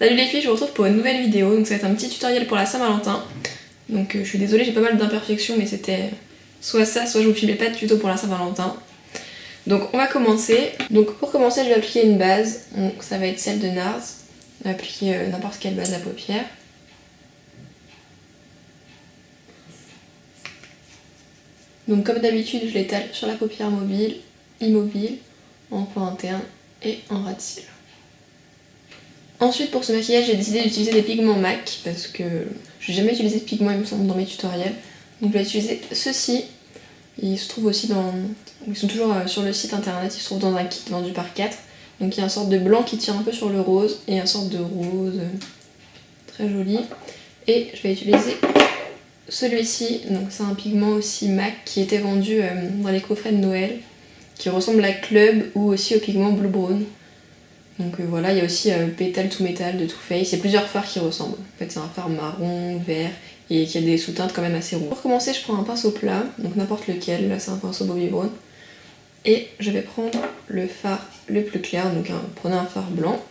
Salut les filles, je vous retrouve pour une nouvelle vidéo, donc ça va être un petit tutoriel pour la Saint-Valentin. Donc je suis désolée, j'ai pas mal d'imperfections, mais c'était soit ça, soit je vous filmais pas de tuto pour la Saint-Valentin. Donc on va commencer. Donc pour commencer, je vais appliquer une base, donc ça va être celle de NARS. On va appliquer n'importe quelle base à paupières. Donc comme d'habitude, je l'étale sur la paupière mobile, immobile, en point interne et en ras de cils. Ensuite pour ce maquillage j'ai décidé d'utiliser des pigments MAC parce que j'ai jamais utilisé de pigments il me semble dans mes tutoriels. Donc je vais utiliser ceux-ci. Ils se trouvent aussi dans... Ils sont toujours sur le site internet, ils se trouvent dans un kit vendu par 4. Donc il y a une sorte de blanc qui tire un peu sur le rose et une sorte de rose très joli. Et je vais utiliser celui-ci, donc c'est un pigment aussi MAC qui était vendu dans les coffrets de Noël, qui ressemble à Club ou aussi au pigment Blue Brown. Donc voilà, il y a aussi Petal to Metal de Too Faced, il y a plusieurs fards qui ressemblent. En fait c'est un fard marron, vert et qui a des sous-teintes quand même assez roux. Pour commencer je prends un pinceau plat, donc n'importe lequel, là c'est un pinceau Bobbi Brown. Et je vais prendre le fard le plus clair, donc prenez un fard blanc,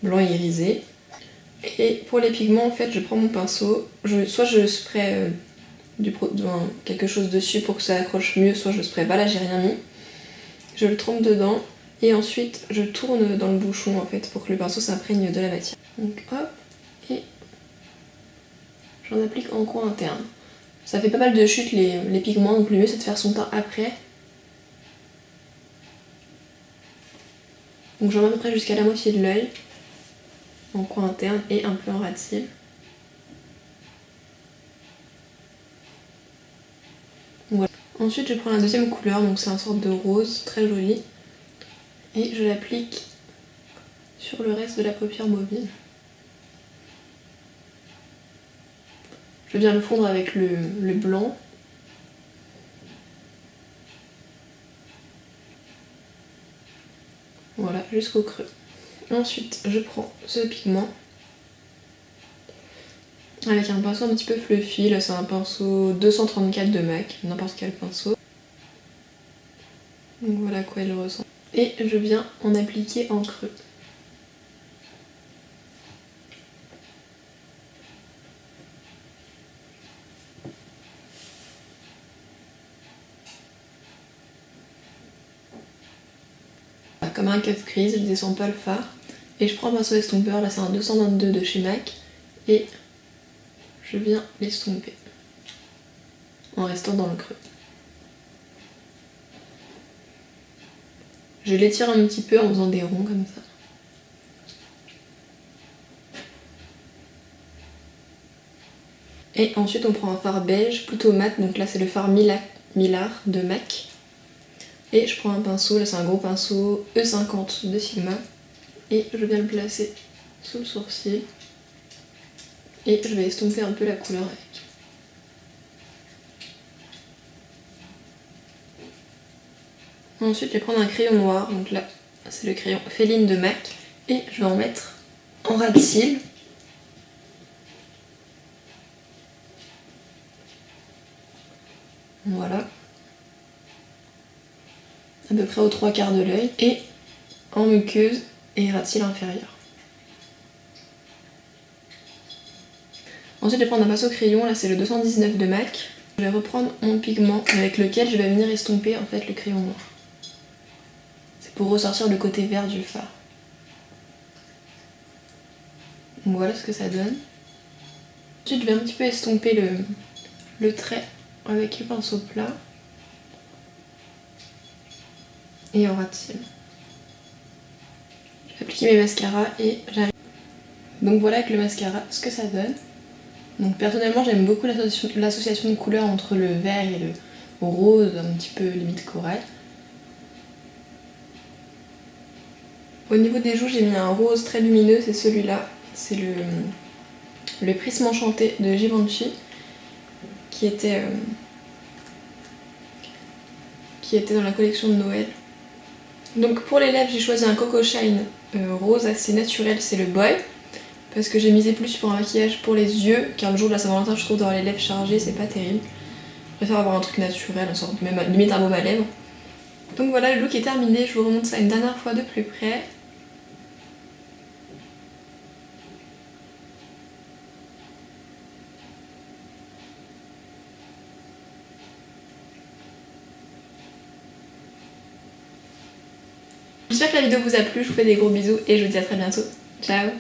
blanc irisé. Et pour les pigments en fait je prends mon pinceau, soit je spray quelque chose dessus pour que ça accroche mieux, soit je spray pas, là j'ai rien mis. Je le trempe dedans. Et ensuite, je tourne dans le bouchon en fait pour que le pinceau s'imprègne de la matière. Donc hop, et j'en applique en coin interne. Ça fait pas mal de chutes les pigments, donc le mieux c'est de faire son teint après. Donc j'en mets à peu près jusqu'à la moitié de l'œil, en coin interne et un peu en ras de cils. Voilà. Ensuite je prends la deuxième couleur, donc c'est une sorte de rose très joli. Et je l'applique sur le reste de la paupière mobile. Je viens le fondre avec le blanc. Voilà, jusqu'au creux. Ensuite, je prends ce pigment avec un pinceau un petit peu fluffy. Là, c'est un pinceau 234 de MAC, n'importe quel pinceau. Donc voilà à quoi il ressemble. Et je viens en appliquer en creux. Comme un cut crease, je descends pas le fard. Et je prends un pinceau estompeur, là c'est un 222 de chez MAC. Et je viens l'estomper. En restant dans le creux. Je l'étire un petit peu en faisant des ronds comme ça. Et ensuite on prend un fard beige, plutôt mat, donc là c'est le fard Millar de MAC. Et je prends un pinceau, là c'est un gros pinceau E50 de Sigma. Et je viens le placer sous le sourcil. Et je vais estomper un peu la couleur avec. Ensuite je vais prendre un crayon noir, donc là c'est le crayon Féline de MAC. Et je vais en mettre en ras de cils. Voilà. À peu près aux 3/4 de l'œil. Et en muqueuse et ras de cils inférieur. Ensuite je vais prendre un pinceau crayon, là c'est le 219 de MAC. Je vais reprendre mon pigment avec lequel je vais venir estomper en fait le crayon noir. C'est pour ressortir le côté vert du fard. Donc voilà ce que ça donne. Ensuite je vais un petit peu estomper le trait avec le pinceau plat. Et en ras de cils. Je vais appliquer mes mascaras et j'arrive. Donc voilà avec le mascara ce que ça donne. Donc personnellement j'aime beaucoup l'association de couleurs entre le vert et le rose, un petit peu limite corail. Au niveau des joues j'ai mis un rose très lumineux, c'est celui-là. C'est le Prisme Enchanté de Givenchy qui était dans la collection de Noël. Donc pour les lèvres j'ai choisi un Coco Shine rose assez naturel, c'est le Boy. Parce que j'ai misé plus pour un maquillage pour les yeux, car le jour de la Saint-Valentin je trouve d'avoir les lèvres chargées c'est pas terrible. Je préfère avoir un truc naturel, une sorte même limite un baume à lèvres. Donc voilà, le look est terminé, je vous remonte ça une dernière fois de plus près. J'espère que la vidéo vous a plu, je vous fais des gros bisous et je vous dis à très bientôt. Ciao.